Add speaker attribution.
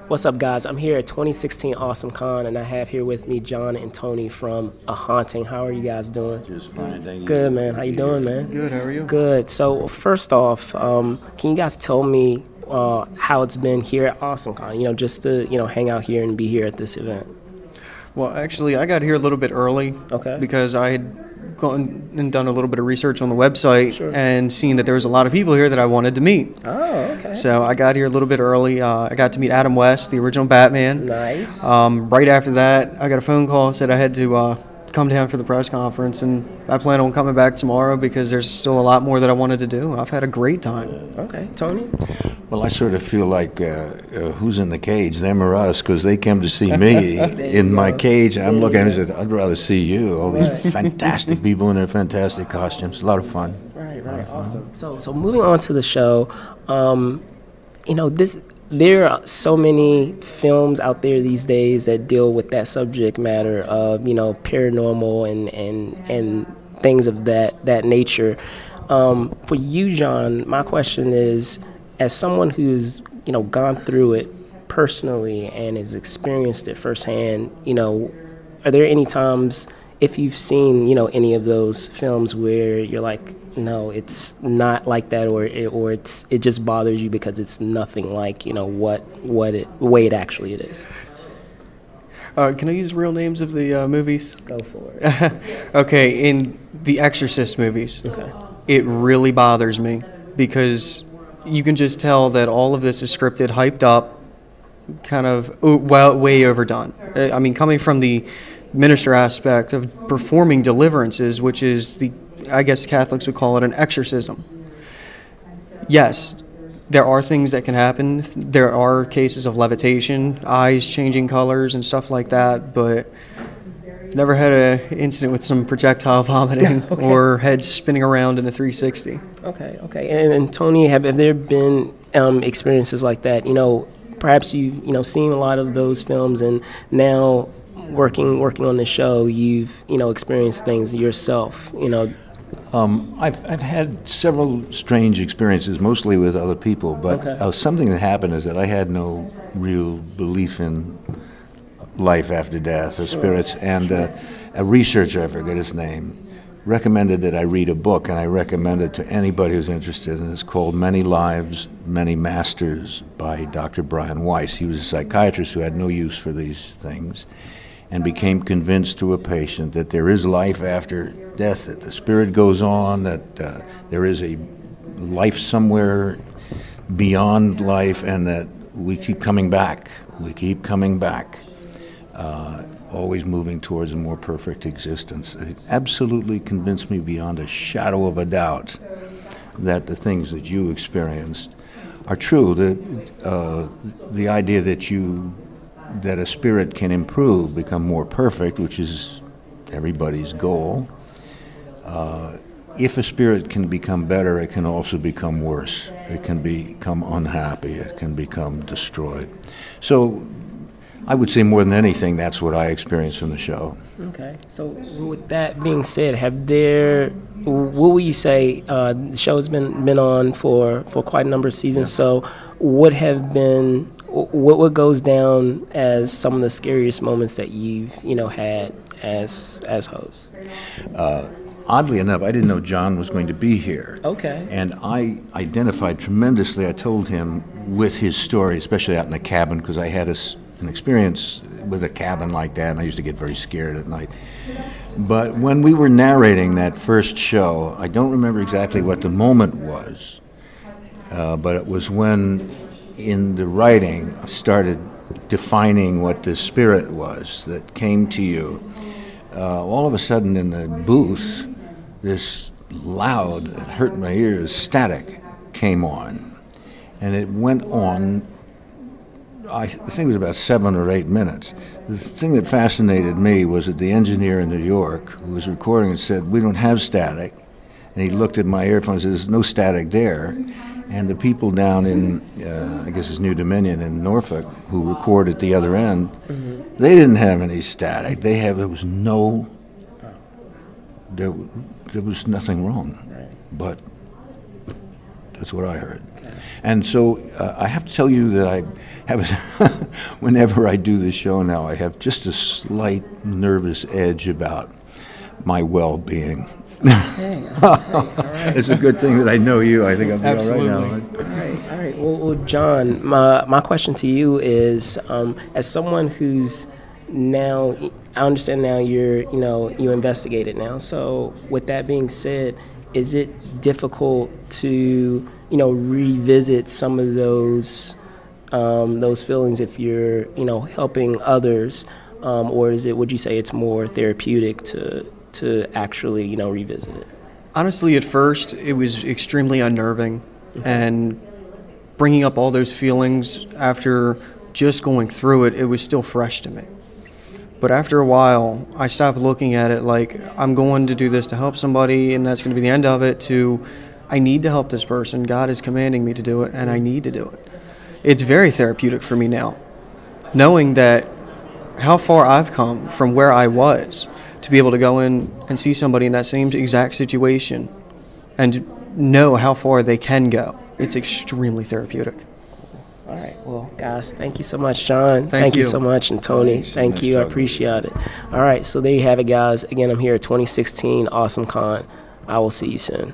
Speaker 1: What's up, guys? I'm here at 2016 Awesome Con, and I have here with me John and Tony from A Haunting. How are you guys doing?
Speaker 2: Just fine, thank you.
Speaker 1: Good, man. How you doing, man?
Speaker 3: Good, how are you?
Speaker 1: Good. So, first off, can you guys tell me how it's been here at Awesome Con? Just to hang out here and be here at this event.
Speaker 3: Well, actually, I got here a little bit early.
Speaker 1: Okay.
Speaker 3: Because I had gone and done a little bit of research on the website.
Speaker 1: Sure.
Speaker 3: And seen that there was a lot of people here that I wanted to meet.
Speaker 1: Oh, okay.
Speaker 3: So I got here a little bit early. I got to meet Adam West, the original Batman.
Speaker 1: Nice.
Speaker 3: Right after that, I got a phone call, said I had to come down for the press conference, and I plan on coming back tomorrow because there's still a lot more that I wanted to do. I've had a great time.
Speaker 1: Okay, Tony?
Speaker 2: Well, I sort of feel like who's in the cage, them or us, because they came to see me in my cage. I'm looking at it and said, I'd rather see you. All these fantastic people in their fantastic costumes. A lot of fun.
Speaker 1: Right, awesome. So moving on to the show, there are so many films out there these days that deal with that subject matter of paranormal and things of that nature. For you, John, my question is, as someone who's gone through it personally and has experienced it firsthand, are there any times, if you've seen any of those films, where you're like, no, it's not like that, or it just bothers you because it's nothing like the way it actually is?
Speaker 3: Can I use real names of the movies?
Speaker 1: Go for it.
Speaker 3: Okay, in the Exorcist movies,
Speaker 1: Okay.
Speaker 3: it really bothers me because you can just tell that all of this is scripted, hyped up, kind of way overdone. I mean, coming from the minister aspect of performing deliverances, which is I guess Catholics would call it an exorcism. Yes, there are things that can happen. There are cases of levitation, eyes changing colors and stuff like that, but I've never had an incident with some projectile vomiting or heads spinning around in a 360.
Speaker 1: Okay. And Tony, have there been experiences like that? Perhaps you've seen a lot of those films, and now working on the show, you've experienced things yourself.
Speaker 2: I've had several strange experiences, mostly with other people, but something that happened is that I had no real belief in life after death or spirits, and a researcher, I forget his name, recommended that I read a book, and I recommend it to anybody who's interested, and it's called Many Lives, Many Masters by Dr. Brian Weiss. He was a psychiatrist who had no use for these things and became convinced through a patient that there is life after death, that the spirit goes on, that there is a life somewhere beyond life, and that we keep coming back. We keep coming back, always moving towards a more perfect existence. It absolutely convinced me beyond a shadow of a doubt that the things that you experienced are true. The idea that a spirit can improve, become more perfect, which is everybody's goal. If a spirit can become better, it can also become worse. It can become unhappy. It can become destroyed. So I would say more than anything, that's what I experienced from the show.
Speaker 1: Okay. So with that being said, what will you say, the show has been on for quite a number of seasons, so what goes down as some of the scariest moments that you've had as host?
Speaker 2: Oddly enough, I didn't know John was going to be here.
Speaker 1: Okay.
Speaker 2: And I identified tremendously. I told him with his story, especially out in the cabin, because I had an experience with a cabin like that, and I used to get very scared at night. But when we were narrating that first show, I don't remember exactly what the moment was, but it was when, in the writing, I started defining what the spirit was that came to you. All of a sudden in the booth, this loud, it hurt my ears, static came on. And it went on, I think it was about 7 or 8 minutes. The thing that fascinated me was that the engineer in New York who was recording it said, "We don't have static." And he looked at my earphones and said, "There's no static there." And the people down in, I guess it's New Dominion in Norfolk, who record at the other end, they didn't have any static. There was nothing wrong. But That's what I heard. And so I have to tell you that I have, whenever I do this show now, I have just a slight nervous edge about my well-being.
Speaker 1: Okay, all right.
Speaker 2: It's a good thing that I know you. I think I'll be
Speaker 3: Absolutely.
Speaker 2: all right now.
Speaker 1: All right. Well, John, my question to you is, as someone who's now, I understand now you investigate it now. So with that being said, is it difficult to, revisit some of those feelings if you're, helping others, or would you say it's more therapeutic to actually, revisit it?
Speaker 3: Honestly, at first, it was extremely unnerving, and bringing up all those feelings after just going through it, it was still fresh to me. But after a while, I stopped looking at it like I'm going to do this to help somebody and that's going to be the end of it, to I need to help this person. God is commanding me to do it, and I need to do it. It's very therapeutic for me now, knowing that how far I've come from where I was to be able to go in and see somebody in that same exact situation and know how far they can go. It's extremely therapeutic.
Speaker 1: All right. Well, guys, thank you so much, John.
Speaker 3: Thank you
Speaker 1: so much. And Tony, thank you. I appreciate it. All right. So there you have it, guys. Again, I'm here at 2016 Awesome Con. I will see you soon.